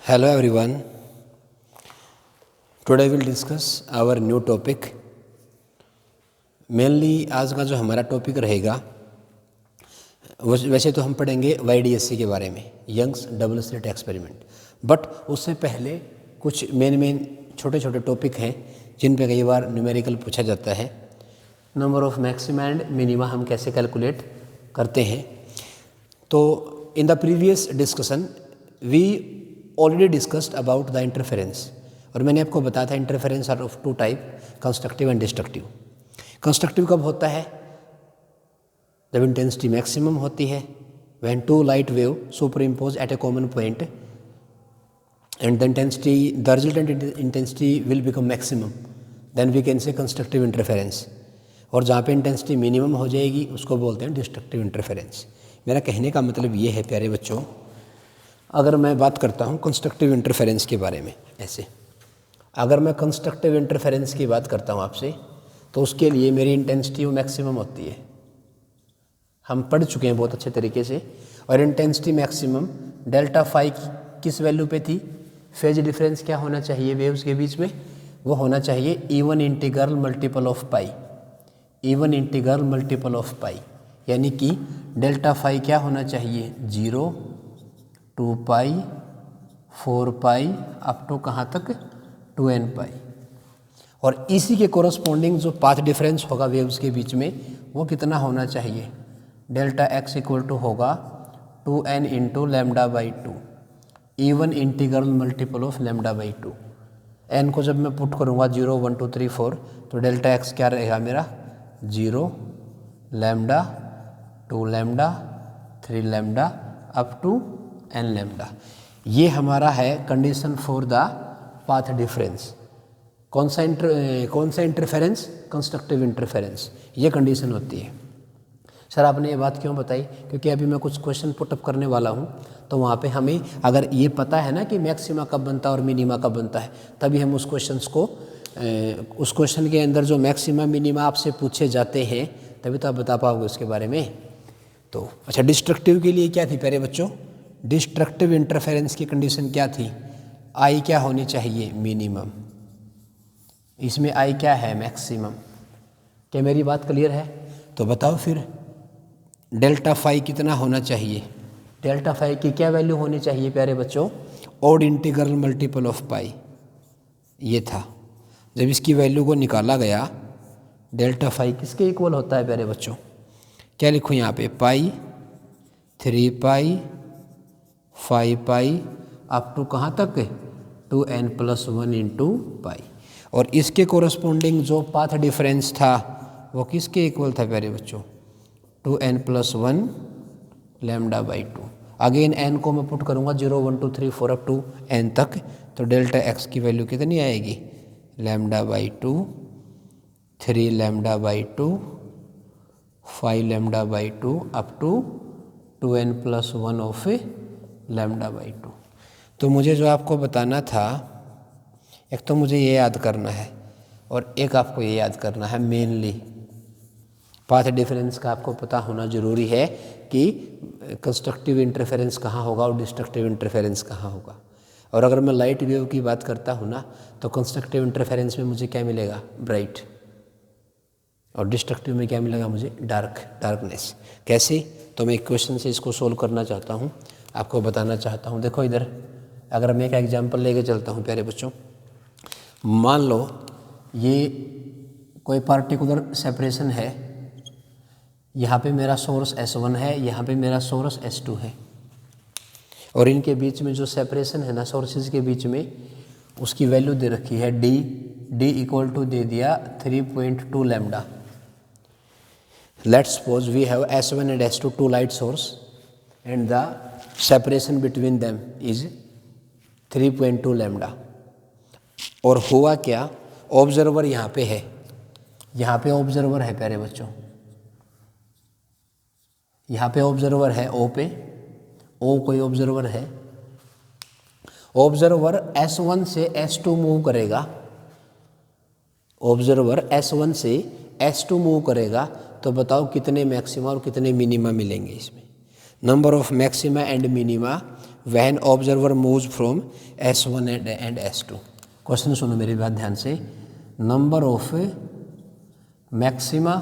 Hello everyone. Today we'll discuss our new topic. Mainly आज का जो हमारा टॉपिक रहेगा वैसे तो हम पढ़ेंगे YDSC के बारे में, Young's double slit experiment, but उससे पहले कुछ मेन छोटे छोटे टॉपिक हैं जिन पे कई बार न्यूमेरिकल पूछा जाता है। Number of maxima and minima हम कैसे कैलकुलेट करते हैं। तो in the previous discussion we already discussed about the interference, और मैंने आपको बताया था interference are of two type, constructive and destructive. Constructive कब होता है? जब इंटेंसिटी मैक्सिमम होती है, when two light wave superimpose at a common point and the intensity, the resultant intensity will become maximum, then we can से constructive interference. और जहाँ पे इंटेंसिटी मिनिमम हो जाएगी उसको बोलते हैं डिस्ट्रक्टिव इंटरफेरेंस। मेरा कहने का मतलब ये है प्यारे बच्चों, अगर मैं बात करता हूँ कंस्ट्रक्टिव इंटरफेरेंस के बारे में, ऐसे अगर मैं कंस्ट्रक्टिव इंटरफेरेंस की बात करता हूँ आपसे, तो उसके लिए मेरी इंटेंसिटी वो मैक्सिमम होती है। हम पढ़ चुके हैं बहुत अच्छे तरीके से। और इंटेंसिटी मैक्सिमम डेल्टा फाई किस वैल्यू पे थी? फेज डिफरेंस क्या होना चाहिए वेव्स के बीच में? वो होना चाहिए even integral multiple of pi, even integral multiple of pi, यानी कि डेल्टा फाई क्या होना चाहिए? 0, 2 पाई, 4 पाई अप टू कहाँ तक? 2n पाई। और इसी के कोरस्पॉन्डिंग जो पाथ डिफरेंस होगा वेव्स के बीच में वो कितना होना चाहिए? डेल्टा एक्स इक्वल टू होगा 2n into lambda by 2, even integral multiple of lambda by 2। n को जब मैं पुट करूँगा 0, 1, 2, 3, 4, तो डेल्टा एक्स क्या रहेगा मेरा? 0 lambda, 2 lambda, 3 lambda up to n lambda. ये हमारा है condition for the path difference. कौन सा इंटरफेरेंस? कंस्ट्रक्टिव इंटरफेरेंस, ये कंडीशन होती है। सर आपने ये बात क्यों बताई? क्योंकि अभी मैं कुछ क्वेश्चन पुटअप करने वाला हूँ, तो वहाँ पे हमें अगर ये पता है ना कि मैक्सिमा कब बनता है और मिनिमा कब बनता है, तभी हम उस क्वेश्चन के अंदर जो मैक्सिमा मिनिमा आपसे पूछे जाते हैं तभी तो आप बता पाओगे उसके बारे में। तो अच्छा, डिस्ट्रक्टिव के लिए क्या थी प्यारे बच्चों? डिस्ट्रक्टिव इंटरफेरेंस की कंडीशन क्या थी? आई क्या होनी चाहिए? मिनिमम। इसमें आई क्या है? मैक्सिमम। क्या मेरी बात क्लियर है? तो बताओ फिर डेल्टा फाई कितना होना चाहिए? डेल्टा फाई की क्या वैल्यू होनी चाहिए प्यारे बच्चों? ऑड इंटीग्रल मल्टीपल ऑफ पाई, ये था। जब इसकी वैल्यू को निकाला गया, डेल्टा फाई किसके इक्वल होता है प्यारे बच्चों? क्या लिखूँ यहाँ पे? पाई, 3 पाई, 5 पाई अप टू कहाँ तक? 2n+1 into pi. और इसके कोरस्पॉन्डिंग जो पाथ डिफरेंस था वो किसके इक्वल था प्यारे बच्चों? 2n+1 lambda by 2। Again n को मैं पुट करूँगा 0, 1, 2, 3, 4 अप टू n तक, तो डेल्टा x की वैल्यू कितनी आएगी? Lambda by 2, 3 lambda by 2, 5 lambda by 2 up to 2n+1 of lambda by 2। तो मुझे जो आपको बताना था, एक तो मुझे ये याद करना है और एक आपको ये याद करना है, मेनली पाथ डिफरेंस का आपको पता होना ज़रूरी है कि कंस्ट्रक्टिव इंटरफेरेंस कहाँ होगा और डिस्ट्रक्टिव इंटरफेरेंस कहाँ होगा। और अगर मैं लाइट वेव की बात करता हूँ ना, तो कंस्ट्रक्टिव इंटरफेरेंस में मुझे क्या मिलेगा? ब्राइट। और डिस्ट्रक्टिव में क्या मिलेगा मुझे? डार्कनेस। कैसे? तो मैं एक क्वेश्चन से इसको सोल्व करना चाहता हूँ, आपको बताना चाहता हूँ। देखो इधर, अगर मैं एक एग्जांपल लेके चलता हूँ प्यारे बच्चों, मान लो ये कोई पार्टिकुलर सेपरेशन है, यहाँ पे मेरा सोर्स S1 है, यहाँ पे मेरा सोर्स S2 है, और इनके बीच में जो सेपरेशन है ना सोर्सेज के बीच में, उसकी वैल्यू दे रखी है D इक्वल टू दे दिया 3.2 lambda. Let's suppose we have S1 and S2 two light source and the separation between them is 3.2 lambda. और हुआ क्या? ऑब्जर्वर यहाँ पे है, यहाँ पे ऑब्जर्वर है प्यारे बच्चों, यहाँ पे ऑब्जर्वर है O पे, O कोई ऑब्जर्वर है। ऑब्जर्वर S1 से S2 मूव करेगा, ऑब्जर्वर S1 से S2 मूव करेगा, तो बताओ कितने मैक्सिमा और कितने मिनिमा मिलेंगे इसमें? Number of maxima and minima when observer moves from S1 and S2। Question सुनो मेरी बात ध्यान से। नंबर ऑफ मैक्सिमा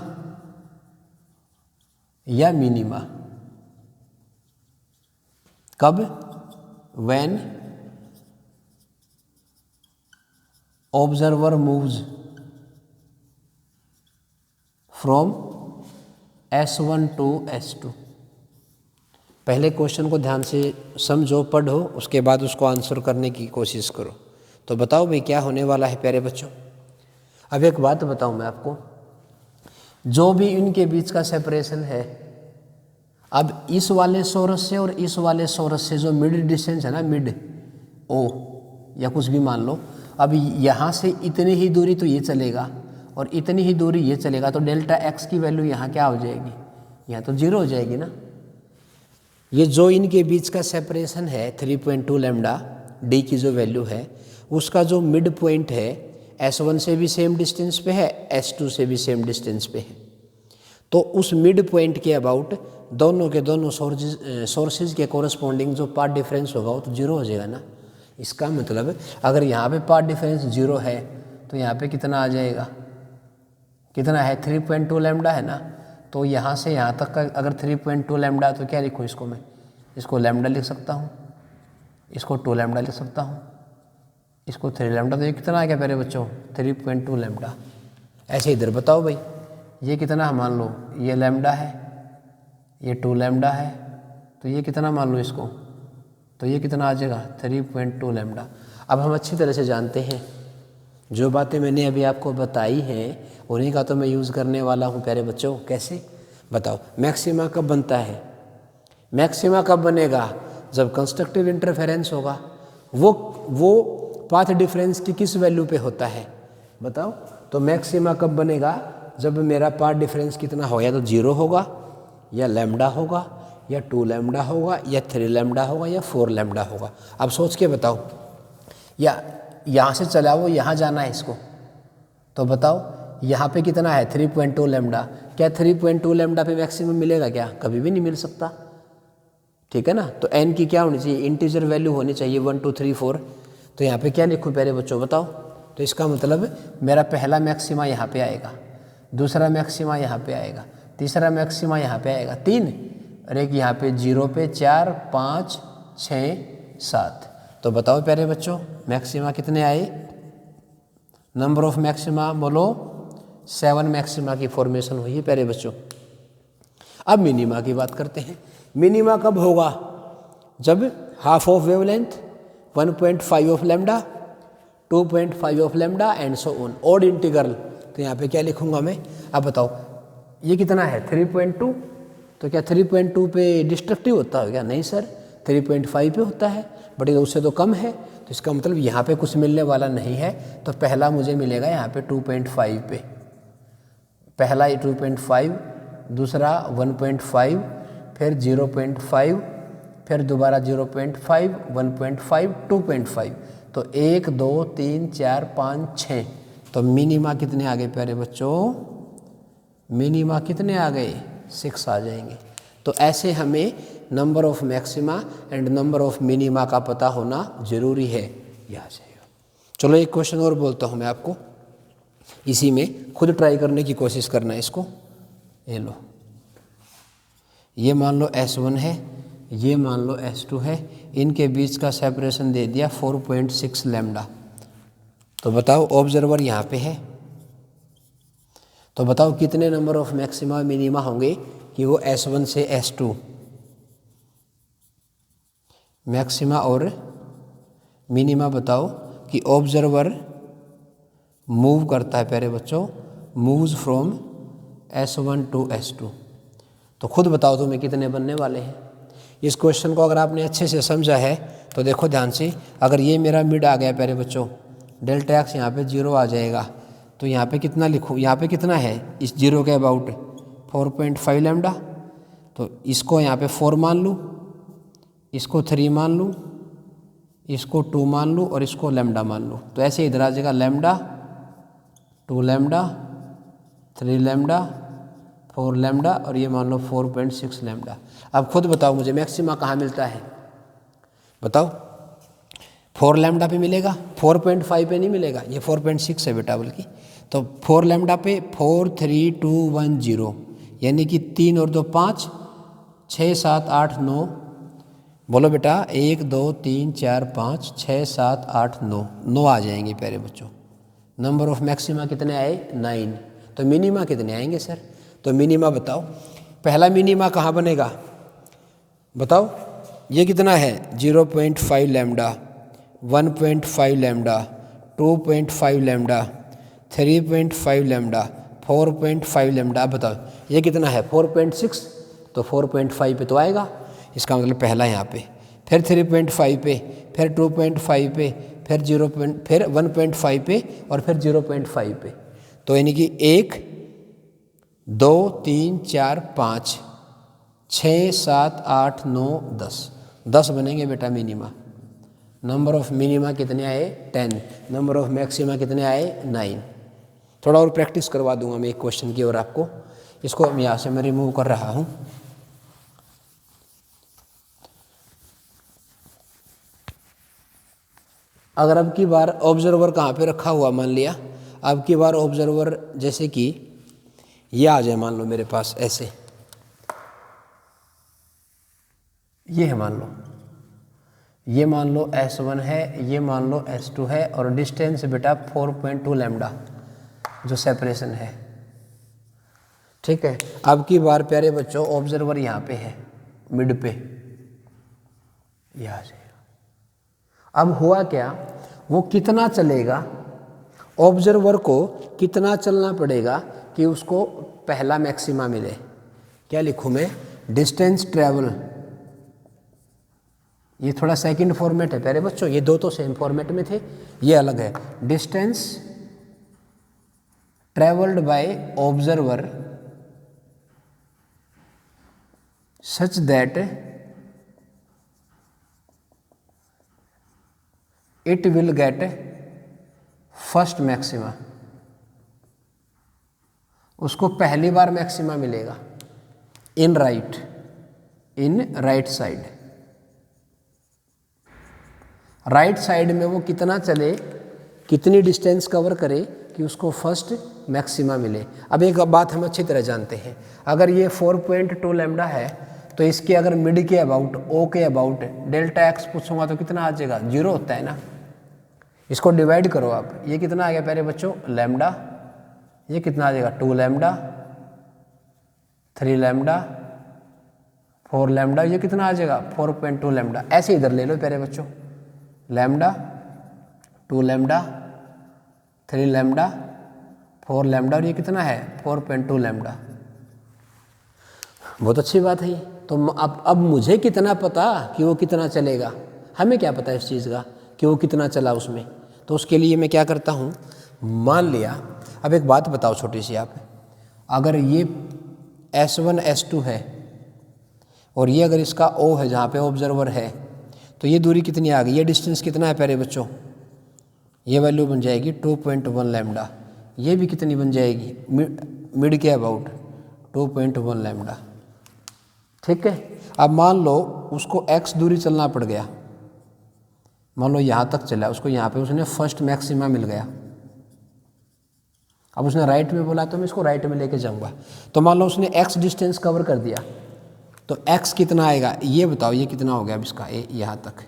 या मिनिमा कब? When observer moves from S1 to S2। पहले क्वेश्चन को ध्यान से समझो, पढ़ो, उसके बाद उसको आंसर करने की कोशिश करो। तो बताओ भाई क्या होने वाला है प्यारे बच्चों। अब एक बात बताऊं मैं आपको, जो भी इनके बीच का सेपरेशन है, अब इस वाले सोरस से और इस वाले सोरस से जो मिड डिस्टेंस है ना, मिड ओ या कुछ भी मान लो, अब यहाँ से इतनी ही दूरी तो ये चलेगा और इतनी ही दूरी ये चलेगा, तो डेल्टा एक्स की वैल्यू यहाँ क्या हो जाएगी? यहाँ तो जीरो हो जाएगी ना। ये जो इनके बीच का सेपरेशन है 3.2 लैम्डा डी की जो वैल्यू है, उसका जो मिड पॉइंट है S1 से भी सेम डिस्टेंस पे है, S2 से भी सेम डिस्टेंस पे है। तो उस मिड पॉइंट के अबाउट दोनों के दोनों सोर्सेज के कोरस्पॉन्डिंग जो पाथ डिफरेंस होगा वो तो जीरो हो जाएगा ना। इसका मतलब अगर यहाँ पे पाथ डिफरेंस जीरो है तो यहाँ पे कितना आ जाएगा? कितना है? 3.2 लैम्डा है ना। तो यहाँ से यहाँ तक का अगर 3.2 लैम्डा, तो क्या लिखूँ इसको मैं? इसको लैम्डा लिख सकता हूँ, इसको 2 लैम्डा लिख सकता हूँ, इसको 3 लैम्डा। तो ये कितना आ गया प्यारे बच्चों? 3.2 लैम्डा। ऐसे इधर बताओ भाई, ये कितना मान लो? ये लैम्डा है, ये 2 लैम्डा है, तो ये कितना मान लो इसको? तो ये कितना आ जाएगा? 3.2 लैम्डा। अब हम अच्छी तरह से जानते हैं, जो बातें मैंने अभी आपको बताई हैं उन्हीं का तो मैं यूज़ करने वाला हूँ प्यारे बच्चों। कैसे बताओ? मैक्सिमा कब बनता है? मैक्सिमा कब बनेगा? जब कंस्ट्रक्टिव इंटरफेरेंस होगा। वो पाथ डिफरेंस की किस वैल्यू पे होता है बताओ? तो मैक्सिमा कब बनेगा? जब मेरा पाथ डिफरेंस कितना हो, या तो 0 होगा, या लैम्डा होगा, या 2 लैम्डा होगा, या 3 लैम्डा होगा, या 4 लैम्डा होगा। अब सोच के बताओ, या यहाँ से चला वो यहाँ जाना है इसको, तो बताओ यहाँ पे कितना है? 3.2 लैम्डा। क्या 3.2 लैम्डा पे मैक्सिमम मिलेगा क्या? कभी भी नहीं मिल सकता, ठीक है ना। तो n की क्या होनी चाहिए? इंटीजर वैल्यू होनी चाहिए 1 2 3 4। तो यहाँ पे क्या लिखूँ प्यारे बच्चों बताओ? तो इसका मतलब मेरा पहला मैक्सिमा यहाँ पे आएगा, दूसरा मैक्सिमा यहाँ पे आएगा, तीसरा मैक्सिमा यहाँ पे आएगा 3, और एक यहाँ पे 0 पे 4 5 6 7। तो बताओ प्यारे बच्चों मैक्सिमा कितने आए? नंबर ऑफ मैक्सिमा बोलो 7 मैक्सिमा की फॉर्मेशन हुई है प्यारे बच्चों। अब मिनिमा की बात करते हैं। मिनिमा कब होगा? जब half of wavelength, 1.5 of lambda, 2.5 of lambda and so on, odd integral. तो यहाँ पे क्या लिखूंगा मैं? अब बताओ ये कितना है? 3.2। तो क्या 3.2 पे डिस्ट्रक्टिव होता है क्या? नहीं सर, 3.5 पे होता है, बट ये उससे तो कम है। तो इसका मतलब यहाँ पे कुछ मिलने वाला नहीं है। तो पहला मुझे मिलेगा यहाँ पे 2.5 पे, पहला 2.5, दूसरा 1.5, फिर 0.5, फिर दोबारा 0.5, 1.5, 2.5। तो 1 2 3 4 5 6। तो मिनिमा कितने आ गए प्यारे बच्चों? मिनिमा कितने आ गए? 6 आ जाएंगे। तो ऐसे हमें number of maxima and number of minima का पता होना जरूरी है। यह आ जाएगा। चलो एक क्वेश्चन और बोलता हूँ मैं आपको, इसी में खुद ट्राई करने की कोशिश करना है इसको। ये लो, ये मान लो S1 है, ये मान लो S2 है, इनके बीच का सेपरेशन दे दिया 4.6 लैम्डा। तो बताओ ऑब्जर्वर यहाँ पे है, तो बताओ कितने नंबर ऑफ मैक्सिमा मिनिमा होंगे कि वो S1 से S2 मैक्सिमा और मिनिमा बताओ कि ऑब्जर्वर मूव करता है प्यारे बच्चों, moves from S1 to S2। तो खुद बताओ तुम्हें कितने बनने वाले हैं। इस क्वेश्चन को अगर आपने अच्छे से समझा है तो देखो ध्यान से, अगर ये मेरा मिड आ गया प्यारे बच्चों, डेल्टा एक्स यहाँ पे 0 आ जाएगा। तो यहाँ पे कितना लिखूँ? यहाँ पे कितना है इस 0 के अबाउट? 4.5 लैम्डा। तो इसको यहाँ पे 4 मान लूँ, इसको 3 मान लूँ, इसको 2 मान लूँ और इसको लैम्डा मान लूँ। तो ऐसे इधर आ जाएगा लैम्डा, 2 लैम्डा, 3 लैम्डा, 4 लैम्डा और ये मान लो 4.6 लैम्डा। अब खुद बताओ मुझे मैक्सिमा कहाँ मिलता है? बताओ 4 लैम्डा पे मिलेगा, 4.5 पे नहीं मिलेगा, ये 4.6 है बेटा बल्कि। तो 4 लैम्डा पे 4 3 2 1 0, यानी कि 3 और 2 5, 6 7 8 9, बोलो बेटा 1 2 3 4 5 6 7 8 9, 9 आ जाएंगे प्यारे बच्चों। नंबर ऑफ मैक्सिमा कितने आए? 9। तो मिनिमा कितने आएंगे सर? तो मिनिमा बताओ, पहला मिनिमा कहाँ बनेगा बताओ? ये कितना है? 0.5 lambda, 1.5 lambda, 2.5 lambda, 3.5 lambda, 4.5 lambda. अब बताओ ये कितना है? 4.6। तो 4.5 पे तो आएगा, इसका मतलब पहला यहाँ पे, फिर 3.5 पे, फिर 2.5 पे, फिर 1.5 पे और फिर 0.5 पे। तो यानी कि 1 2 3 4 5 6 7 8 9 10 बनेंगे बेटा मिनिमा। नंबर ऑफ मिनिमा कितने आए? 10। नंबर ऑफ मैक्सिमा कितने आए? 9। थोड़ा और प्रैक्टिस करवा दूंगा मैं एक क्वेश्चन की और आपको, इसको हम यहाँ से मैं रिमूव कर रहा हूँ। अगर अब की बार ऑब्जर्वर कहाँ पे रखा हुआ मान लिया, अब की बार ऑब्जर्वर जैसे कि ये आ जाए मान लो मेरे पास ऐसे, ये है मान लो, ये मान लो S1 है, ये मान लो S2 है, और डिस्टेंस बेटा 4.2 लैम्डा जो सेपरेशन है। ठीक है, अब की बार प्यारे बच्चों ऑब्जर्वर यहाँ पे है मिड पे, यहाँ से। अब हुआ क्या, वो कितना चलेगा, ऑब्जर्वर को कितना चलना पड़ेगा कि उसको पहला मैक्सिमा मिले। क्या लिखूँ मैं? डिस्टेंस ट्रेवल, ये थोड़ा सेकंड फॉर्मेट है प्यारे बच्चों, ये दो तो सेम फॉर्मेट में थे, ये अलग है। Distance travelled by observer such that it will get first maxima, उसको पहली बार मैक्सिमा मिलेगा in right side. Right side में वो कितना चले, कितनी डिस्टेंस कवर करे कि उसको फर्स्ट मैक्सिमा मिले। अब एक बात हम अच्छी तरह जानते हैं, अगर ये 4.2 लैम्डा है तो इसके अगर मिड के अबाउट, ओ के अबाउट डेल्टा एक्स पूछूंगा तो कितना आ जाएगा? 0 होता है ना। इसको डिवाइड करो आप, ये कितना आ गया प्यारे बच्चों? लैम्डा, ये कितना आ जाएगा? 2 लैम्डा, 3 लैम्डा, 4 लैम्डा, ये कितना आ जाएगा? 4.2 लैम्डा। ऐसे इधर ले लो प्यारे बच्चों, लैम्डा, 2 लैम्डा, 3 लैम्डा, 4 लैम्डा, और ये कितना है? 4.2 लैम्डा। बहुत अच्छी बात है ये। तो अब मुझे कितना पता कि वो कितना चलेगा? हमें क्या पता इस चीज़ का कि वो कितना चला उसमें? तो उसके लिए मैं क्या करता हूँ, मान लिया, अब एक बात बताओ छोटी सी आप, अगर ये S1 S2 है और ये अगर इसका O है जहाँ पे ऑब्जर्वर है, तो ये दूरी कितनी आ गई? ये डिस्टेंस कितना है प्यारे बच्चों? ये वैल्यू बन जाएगी 2.1 लैम्डा। ये भी कितनी बन जाएगी? मिड के अबाउट 2.1 लैम्डा। ठीक है, अब मान लो उसको x दूरी चलना पड़ गया, मान लो यहाँ तक चला, उसको यहाँ पे उसने फर्स्ट मैक्सिमा मिल गया। अब उसने राइट में बोला तो मैं इसको राइट में लेके जाऊँगा। तो मान लो उसने x डिस्टेंस कवर कर दिया, तो x कितना आएगा ये बताओ? ये कितना हो गया अब इसका? यहाँ तक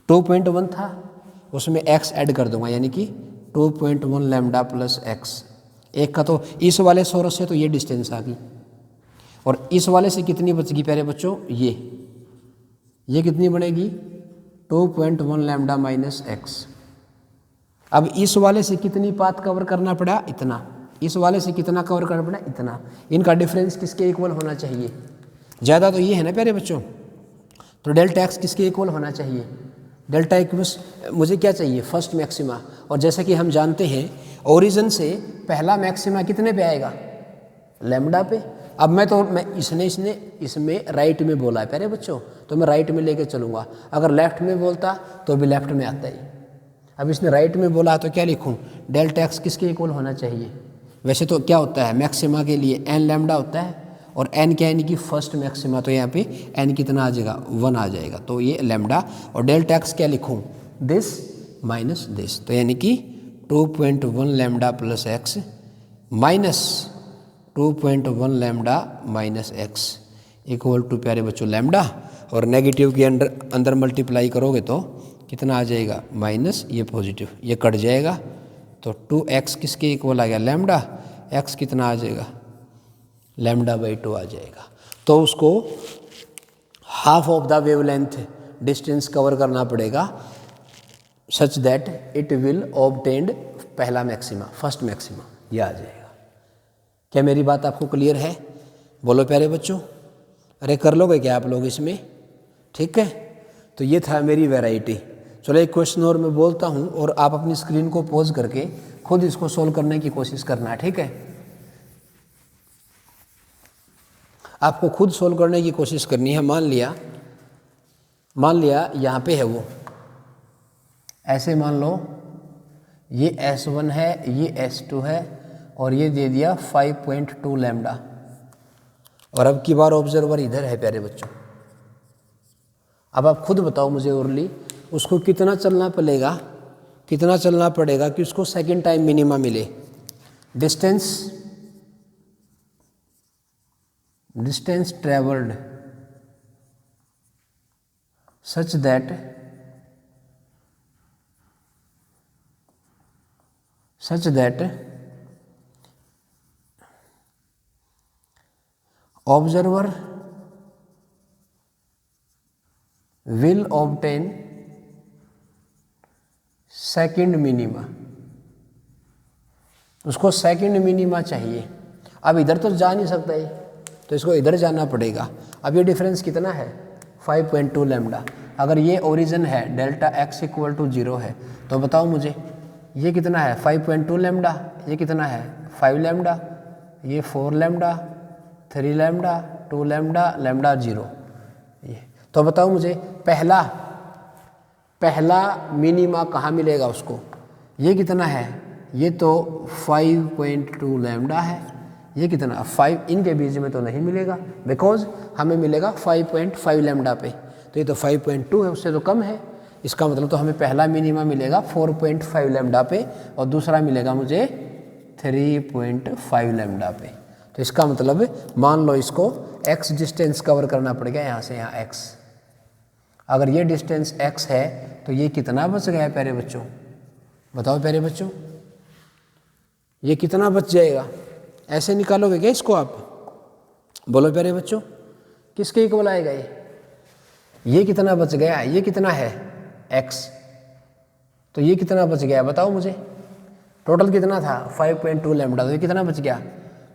2.1 था, उसमें x ऐड कर दूंगा, यानी कि 2.1 लैम्डा प्लस x। एक का तो इस वाले सोर्स से तो ये डिस्टेंस आ गई, और इस वाले से कितनी बच गई प्यारे बच्चों? ये कितनी बनेगी? 2.1 लैम्डा माइनस x। अब इस वाले से कितनी पाथ कवर करना पड़ा? इतना। इस वाले से कितना कवर करना पड़ा? इतना। इनका डिफरेंस किसके इक्वल होना चाहिए? ज़्यादा तो ये है ना प्यारे बच्चों, तो डेल्टा एक्स किसके इक्वल होना चाहिए? डेल्टा इक्वल्स मुझे क्या चाहिए? First maxima. और जैसा कि हम जानते हैं ओरिजिन से पहला मैक्सिमा कितने पे आएगा? लैम्डा पे। अब मैं इसमें राइट में बोला है प्यारे बच्चों, तो मैं राइट में लेके चलूँगा। अगर लेफ्ट में बोलता तो भी लेफ्ट में आता ही। अब इसने राइट में बोला तो क्या लिखूँ? डेल्टा एक्स किसके इक्वल होना चाहिए? वैसे तो क्या होता है मैक्सिमा के लिए? n लैम्डा होता है, और n क्या है, यानी कि फर्स्ट मैक्सिमा, तो यहाँ पे n कितना आ जाएगा, 1 आ जाएगा। तो ये लैम्डा, और डेल्टा एक्स क्या लिखूँ, दिस माइनस दिस, तो यानी कि 2.1 lambda plus x minus 2.1 lambda minus x equal to प्यारे बच्चों लैम्डा, और नेगेटिव के अंदर मल्टीप्लाई करोगे तो कितना आ जाएगा, माइनस, ये पॉजिटिव, ये कट जाएगा, तो 2x किसके इक्वल आ गया, लैम्डा, x कितना आ जाएगा, लैम्डा बाई 2 आ जाएगा। तो उसको half of the wavelength distance cover करना पड़ेगा such that it will obtained पहला मैक्सिमा, फर्स्ट मैक्सिमा, ये आ जाएगा। क्या मेरी बात आपको क्लियर है, बोलो प्यारे बच्चों, अरे कर लोगे क्या आप लोग इसमें, ठीक है। तो ये था मेरी वैरायटी। चलो एक क्वेश्चन और मैं बोलता हूँ और आप अपनी स्क्रीन को पॉज करके खुद इसको सोल्व करने की कोशिश करना है, ठीक है। आपको खुद सोल्व करने की कोशिश करनी है। मान लिया यहाँ पे है वो, ऐसे मान लो ये S1 है, ये S2 है, और ये दे दिया 5.2 लैम्डा, और अब की बार ऑब्जर्वर इधर है प्यारे बच्चों। अब आप खुद बताओ मुझे ओरली, उसको कितना चलना पड़ेगा कि उसको सेकंड टाइम मिनिमा मिले। Distance travelled such that observer will obtain second minima, उसको सेकंड मिनिमा चाहिए। अब इधर तो जा नहीं सकता है, तो इसको इधर जाना पड़ेगा। अब ये डिफरेंस कितना है, 5.2 लैम्डा। अगर ये ओरिजिन है, डेल्टा एक्स इक्वल टू 0 है, तो बताओ मुझे ये कितना है, 5.2 लैम्डा, ये कितना है 5 लैम्डा, ये 4 लैम्डा, 3 लैम्डा, 2 लैम्डा, लैम्डा 0। ये तो बताओ मुझे पहला मिनिमा कहाँ मिलेगा उसको, ये कितना है, ये तो 5.2 लैम्डा है, ये कितना 5, इनके बीच में तो नहीं मिलेगा, बिकॉज हमें मिलेगा 5.5 लैम्डा पे, तो ये तो 5.2 है, उससे तो कम है। इसका मतलब तो हमें पहला मिनिमा मिलेगा 4.5 लैम्डा पे, और दूसरा मिलेगा मुझे 3.5 लैम्डा पे। तो इसका मतलब मान लो इसको x डिस्टेंस कवर करना पड़ेगा यहाँ से यहाँ x। अगर ये डिस्टेंस x है तो ये कितना बच गया प्यारे बच्चों, बताओ प्यारे बच्चों, ये कितना बच जाएगा। ऐसे निकालोगे क्या इसको आप, बोलो प्यारे बच्चों, किसके इक्वल आएगा ये कितना बच गया, ये कितना है x, तो ये कितना बच गया बताओ मुझे। टोटल कितना था 5.2 लैम्डा, तो ये कितना बच गया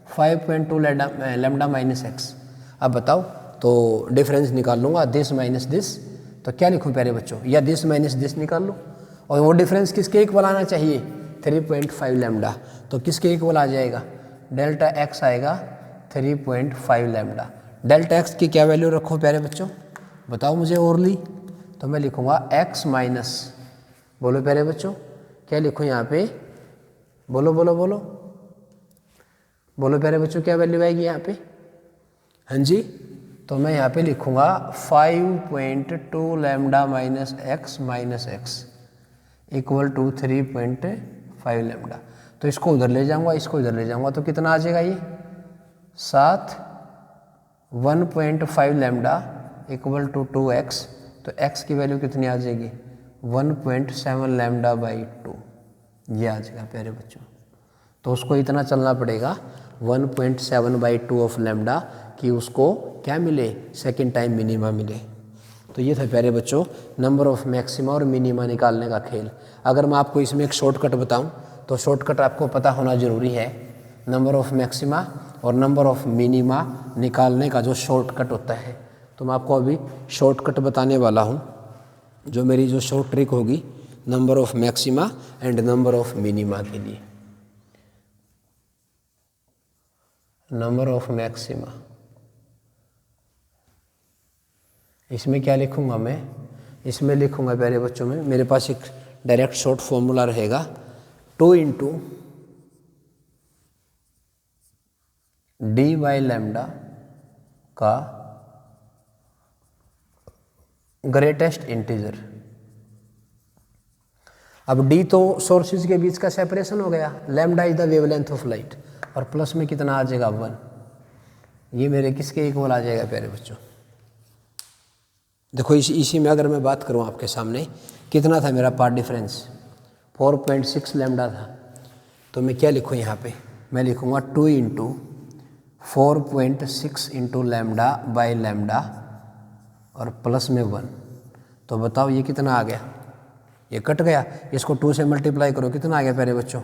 5.2 लैम्डा माइनस एक्स। अब बताओ, तो डिफरेंस निकाल लूँगा, दिस माइनस दिस, तो क्या लिखूँ प्यारे बच्चों, या दिस माइनस दिस निकाल लो, और वो डिफरेंस किसके इक्वल आना चाहिए 3.5 लैम्डा, तो किसके इक्वल आ जाएगा, डेल्टा एक्स आएगा 3.5 लैम्डा। डेल्टा एक्स की क्या वैल्यू रखो प्यारे बच्चों, बताओ मुझे ओरली, तो मैं लिखूँगा x माइनस, बोलो प्यारे बच्चों क्या लिखूँ यहाँ पे, बोलो बोलो बोलो बोलो प्यारे बच्चों, क्या वैल्यू आएगी यहाँ पे, हाँ जी, तो मैं यहाँ पे लिखूँगा 5.2 lambda minus x equal to 3.5 lambda. तो इसको उधर ले जाऊँगा, इसको इधर ले जाऊँगा, तो कितना आ जाएगा ये 7, 1.5 लैम्डा इक्वल टू 2x, तो x की वैल्यू कितनी आ जाएगी 1.7 लैम्डा बाई 2, ये आ जाएगा प्यारे बच्चों। तो उसको इतना चलना पड़ेगा 1.7 बाई 2 ऑफ लैम्डा कि उसको क्या मिले, सेकंड टाइम मिनिमा मिले। तो ये था प्यारे बच्चों नंबर ऑफ मैक्सिमा और मिनिमा निकालने का खेल। अगर मैं आपको इसमें एक शॉर्टकट बताऊं तो शॉर्टकट आपको पता होना ज़रूरी है। नंबर ऑफ मैक्सिमा और नंबर ऑफ मिनिमा निकालने का जो शॉर्टकट होता है, तो मैं आपको अभी शॉर्टकट बताने वाला हूँ, जो मेरी जो शॉर्ट ट्रिक होगी number of maxima and number of minima के लिए। नंबर ऑफ मैक्सिमा, इसमें क्या लिखूंगा मैं, इसमें लिखूंगा प्यारे बच्चों में, मेरे पास एक डायरेक्ट शॉर्ट फॉर्मूला रहेगा 2 इंटू डी बाई लैम्डा का ग्रेटेस्ट इंटीजर। अब डी तो सोर्सेज के बीच का सेपरेशन हो गया, lambda is the wavelength of light, और प्लस में कितना आ जाएगा 1। ये मेरे किसके इक्वल आ जाएगा प्यारे बच्चों? देखो इसी में अगर मैं बात करूं आपके सामने, कितना था मेरा पार्ट डिफरेंस? 4.6 लैम्डा था। तो मैं क्या लिखूं यहाँ पे? मैं लिखूंगा 2 × 4.6 × लैम्डा बाई लैम्डा और प्लस में 1। तो बताओ ये कितना आ गया? ये कट गया, इसको 2 से मल्टीप्लाई करो, कितना आ गया प्यारे बच्चों?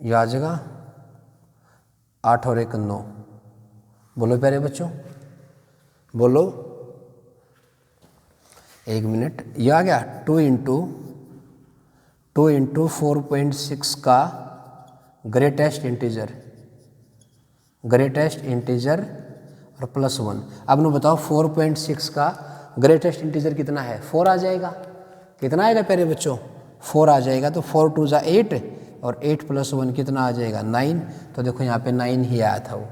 ये आ जाएगा 8 और 1 9। बोलो प्यारे बच्चों, बोलो। 1 मिनट, ये आ गया 2 × 4.6 का ग्रेटेस्ट इंटीजर और प्लस 1। अब नु बताओ 4.6 का ग्रेटेस्ट इंटीजर कितना है? 4 आ जाएगा। कितना आएगा प्यारे बच्चों? 4 आ जाएगा। तो 4 × 2 = 8 और 8 + 1 कितना आ जाएगा? 9। तो देखो यहाँ पे 9 ही आया था, वो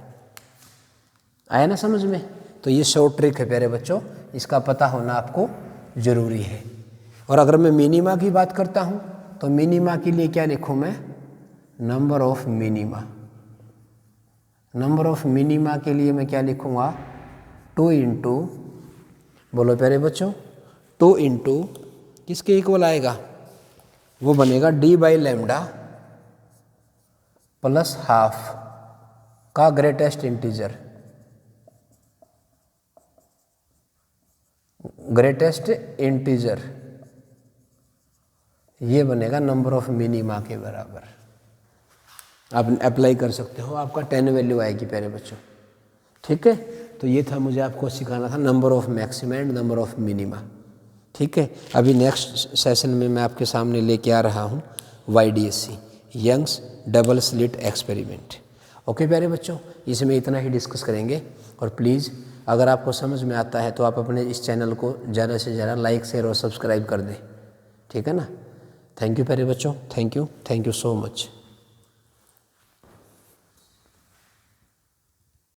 आया ना समझ में? तो ये शॉर्ट ट्रिक है प्यारे बच्चों, इसका पता होना आपको ज़रूरी है। और अगर मैं मिनिमा की बात करता हूँ तो मिनिमा के लिए क्या लिखूँ मैं? Number of minima. Number of minima के लिए मैं क्या लिखूँगा? 2 × बोलो प्यारे बच्चों, 2 × किसके इक्वल आएगा? वो बनेगा d/λ प्लस हाफ का ग्रेटेस्ट इंटीजर, ये बनेगा नंबर ऑफ मिनिमा के बराबर। आप अप्लाई कर सकते हो, आपका 10 वैल्यू आएगी प्यारे बच्चों। ठीक है, तो ये था, मुझे आपको सिखाना था number of maxima and number of minima. ठीक है, अभी नेक्स्ट सेशन में मैं आपके सामने लेके आ रहा हूँ YDSC, Young's double slit experiment. Okay प्यारे बच्चों, इसमें इतना ही डिस्कस करेंगे। और प्लीज़ अगर आपको समझ में आता है तो आप अपने इस चैनल को ज़्यादा से ज़्यादा लाइक, शेयर और सब्सक्राइब कर दें। ठीक है ना? थैंक यू प्यारे बच्चों, थैंक यू सो मच।